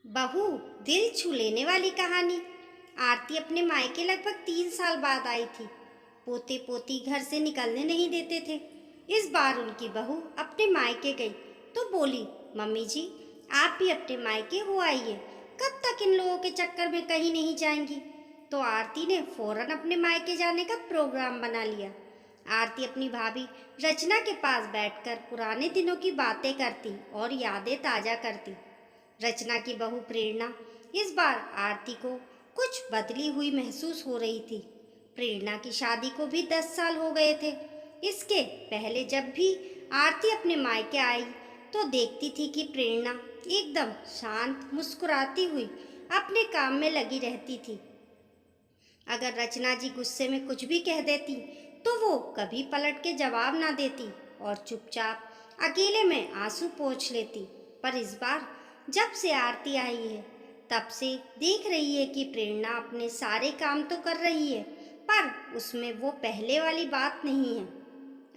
बहू, दिल छू लेने वाली कहानी। आरती अपने मायके लगभग 3 साल बाद आई थी। पोते पोती घर से निकलने नहीं देते थे। इस बार उनकी बहू अपने मायके गई तो बोली, मम्मी जी, आप भी अपने मायके हो आइए। कब तक इन लोगों के चक्कर में कहीं नहीं जाएंगी। तो आरती ने फौरन अपने मायके जाने का प्रोग्राम बना लिया। आरती अपनी भाभी रचना के पास बैठकर पुराने दिनों की बातें करती और यादें ताजा करती। रचना की बहू प्रेरणा इस बार आरती को कुछ बदली हुई महसूस हो रही थी। प्रेरणा की शादी को भी 10 साल हो गए थे। इसके पहले जब भी आरती अपने मायके आई तो देखती थी कि प्रेरणा एकदम शांत मुस्कुराती हुई अपने काम में लगी रहती थी। अगर रचना जी गुस्से में कुछ भी कह देती तो वो कभी पलट के जवाब ना देती और चुपचाप अकेले में आंसू पोंछ लेती। पर इस बार जब से आरती आई है तब से देख रही है कि प्रेरणा अपने सारे काम तो कर रही है, पर उसमें वो पहले वाली बात नहीं है।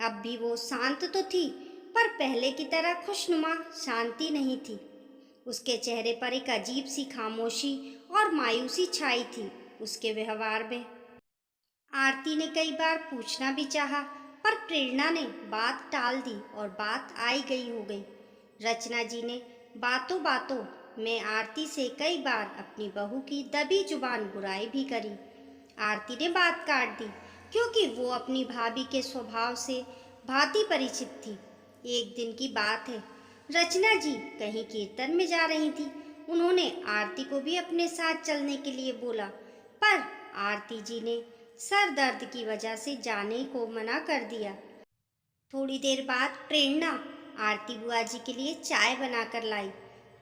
अब भी वो शांत तो थी, पर पहले की तरह खुशनुमा शांति नहीं थी। उसके चेहरे पर एक अजीब सी खामोशी और मायूसी छाई थी। उसके व्यवहार में आरती ने कई बार पूछना भी चाहा, पर प्रेरणा ने बात टाल दी और बात आई गई हो गई। रचना जी ने बातों बातों में आरती से कई बार अपनी बहू की दबी जुबान बुराई भी करी। आरती ने बात काट दी क्योंकि वो अपनी भाभी के स्वभाव से भांति परिचित थी। एक दिन की बात है, रचना जी कहीं कीर्तन में जा रही थी। उन्होंने आरती को भी अपने साथ चलने के लिए बोला, पर आरती जी ने सर दर्द की वजह से जाने को मना कर दिया। थोड़ी देर बाद प्रेरणा आरती बुआ जी के लिए चाय बनाकर लाई।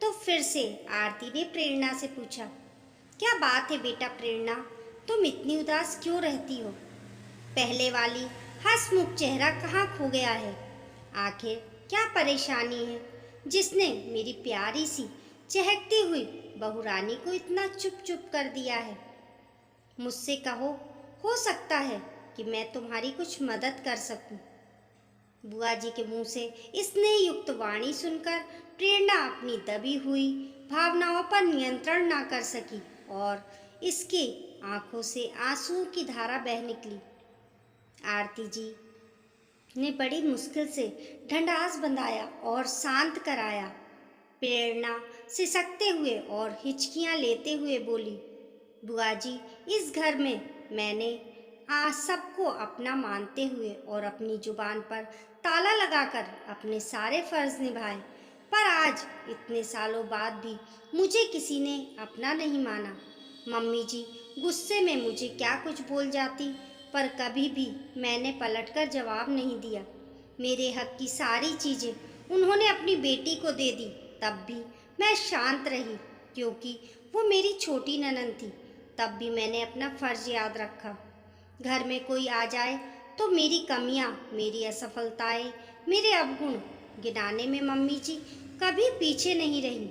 तो फिर से आरती ने प्रेरणा से पूछा, क्या बात है बेटा प्रेरणा, तुम इतनी उदास क्यों रहती हो। पहले वाली हंसमुख चेहरा कहाँ खो गया है। आखिर क्या परेशानी है जिसने मेरी प्यारी सी चहकती हुई बहुरानी को इतना चुप चुप कर दिया है। मुझसे कहो, हो सकता है कि मैं तुम्हारी कुछ मदद कर सकूं। बुआ जी के मुंह से स्नेह युक्त वाणी सुनकर प्रेरणा अपनी दबी हुई भावनाओं पर नियंत्रण ना कर सकी और इसके आंखों से आंसुओं की धारा बह निकली। आरती जी ने बड़ी मुश्किल से ढंढास बंधाया और शांत कराया। प्रेरणा सिसकते हुए और हिचकियां लेते हुए बोली, बुआ जी, इस घर में मैंने आज सबको अपना मानते हुए और अपनी जुबान पर ताला लगाकर अपने सारे फर्ज निभाए, पर आज इतने सालों बाद भी मुझे किसी ने अपना नहीं माना। मम्मी जी गुस्से में मुझे क्या कुछ बोल जाती, पर कभी भी मैंने पलटकर जवाब नहीं दिया। मेरे हक की सारी चीज़ें उन्होंने अपनी बेटी को दे दी, तब भी मैं शांत रही क्योंकि वो मेरी छोटी ननद थी। तब भी मैंने अपना फर्ज याद रखा। घर में कोई आ जाए तो मेरी कमियां, मेरी असफलताएं, मेरे अवगुण गिनाने में मम्मी जी कभी पीछे नहीं रही।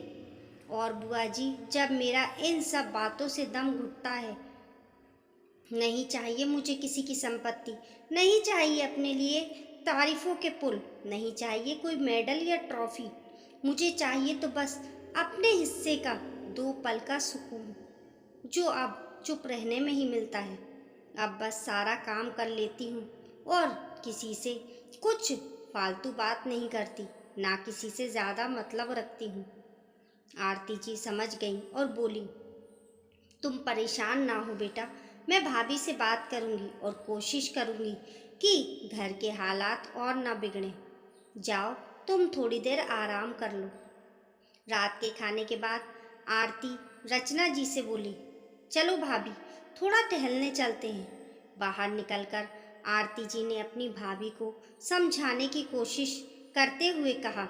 और बुआ जी, जब मेरा इन सब बातों से दम घुटता है, नहीं चाहिए मुझे किसी की संपत्ति, नहीं चाहिए अपने लिए तारीफों के पुल, नहीं चाहिए कोई मेडल या ट्रॉफी। मुझे चाहिए तो बस अपने हिस्से का 2 पल का सुकून, जो अब चुप रहने में ही मिलता है। अब बस सारा काम कर लेती हूँ और किसी से कुछ फालतू बात नहीं करती, ना किसी से ज़्यादा मतलब रखती हूँ। आरती जी समझ गई और बोली, तुम परेशान ना हो बेटा, मैं भाभी से बात करूँगी और कोशिश करूँगी कि घर के हालात और ना बिगड़ें। जाओ, तुम थोड़ी देर आराम कर लो। रात के खाने के बाद आरती रचना जी से बोली, चलो भाभी, थोड़ा टहलने चलते हैं। बाहर निकलकर आरती जी ने अपनी भाभी को समझाने की कोशिश करते हुए कहा,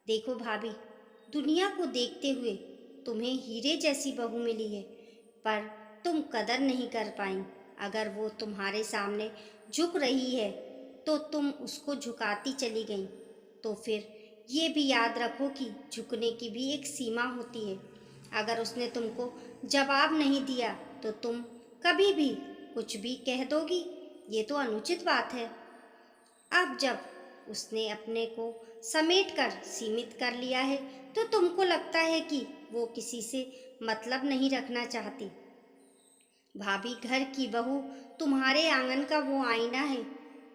देखो भाभी, दुनिया को देखते हुए तुम्हें हीरे जैसी बहू मिली है, पर तुम कदर नहीं कर पाई। अगर वो तुम्हारे सामने झुक रही है तो तुम उसको झुकाती चली गई। तो फिर ये भी याद रखो कि झुकने की भी एक सीमा होती है। अगर उसने तुमको जवाब नहीं दिया तो तुम कभी भी कुछ भी कह दोगी, ये तो अनुचित बात है। अब जब उसने अपने को समेटकर सीमित कर लिया है तो तुमको लगता है कि वो किसी से मतलब नहीं रखना चाहती। भाभी, घर की बहू तुम्हारे आंगन का वो आईना है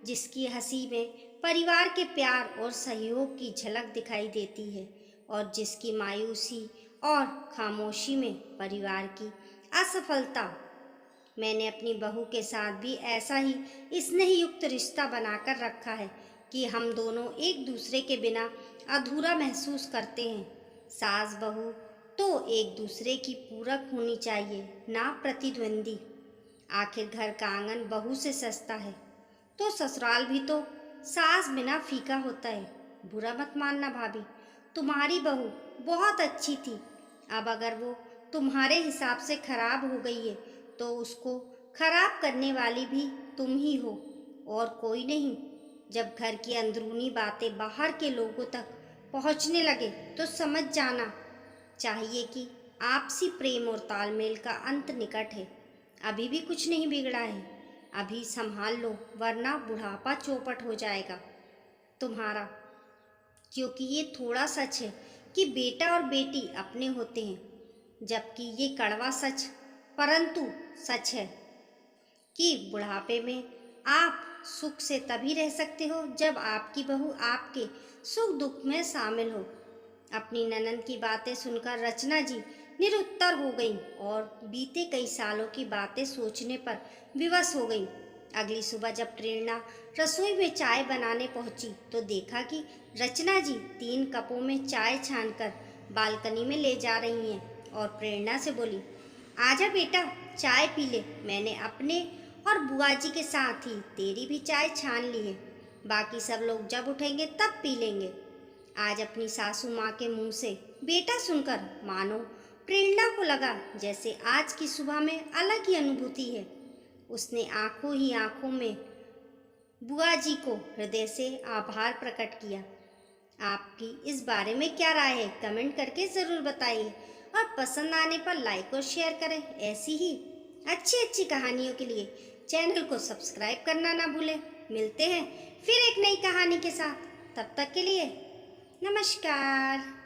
जिसकी हंसी में परिवार के प्यार और सहयोग की झलक दिखाई देती है और जिसकी मायूसी और खामोशी में परिवार की असफलता। मैंने अपनी बहू के साथ भी ऐसा ही स्नेहयुक्त रिश्ता बनाकर रखा है कि हम दोनों एक दूसरे के बिना अधूरा महसूस करते हैं। सास बहू तो एक दूसरे की पूरक होनी चाहिए, ना प्रतिद्वंदी। आखिर घर का आंगन बहू से सस्ता है तो ससुराल भी तो सास बिना फीका होता है। बुरा मत मानना भाभी, तुम्हारी बहू बहुत अच्छी थी। अब अगर वो तुम्हारे हिसाब से खराब हो गई है तो उसको खराब करने वाली भी तुम ही हो और कोई नहीं। जब घर की अंदरूनी बातें बाहर के लोगों तक पहुंचने लगे तो समझ जाना चाहिए कि आपसी प्रेम और तालमेल का अंत निकट है। अभी भी कुछ नहीं बिगड़ा है, अभी संभाल लो वरना बुढ़ापा चौपट हो जाएगा तुम्हारा। क्योंकि ये थोड़ा सच है कि बेटा और बेटी अपने होते हैं, जबकि ये कड़वा सच परंतु सच है कि बुढ़ापे में आप सुख से तभी रह सकते हो जब आपकी बहू आपके सुख दुख में शामिल हो। अपनी ननद की बातें सुनकर रचना जी निरुत्तर हो गईं और बीते कई सालों की बातें सोचने पर विवश हो गईं। अगली सुबह जब प्रेरणा रसोई में चाय बनाने पहुंची तो देखा कि रचना जी 3 कपों में चाय छानकर बालकनी में ले जा रही हैं और प्रेरणा से बोली, आजा बेटा चाय पी ले, मैंने अपने और बुआ जी के साथ ही तेरी भी चाय छान ली है, बाकी सब लोग जब उठेंगे तब पी लेंगे। आज अपनी सासू माँ के मुंह से बेटा सुनकर मानो प्रेरणा को लगा जैसे आज की सुबह में अलग ही अनुभूति है। उसने आंखों ही आंखों में बुआ जी को हृदय से आभार प्रकट किया। आपकी इस बारे में क्या राय है कमेंट करके ज़रूर बताइए और पसंद आने पर लाइक और शेयर करें। ऐसी ही अच्छी अच्छी कहानियों के लिए चैनल को सब्सक्राइब करना ना भूलें। मिलते हैं फिर एक नई कहानी के साथ, तब तक के लिए नमस्कार।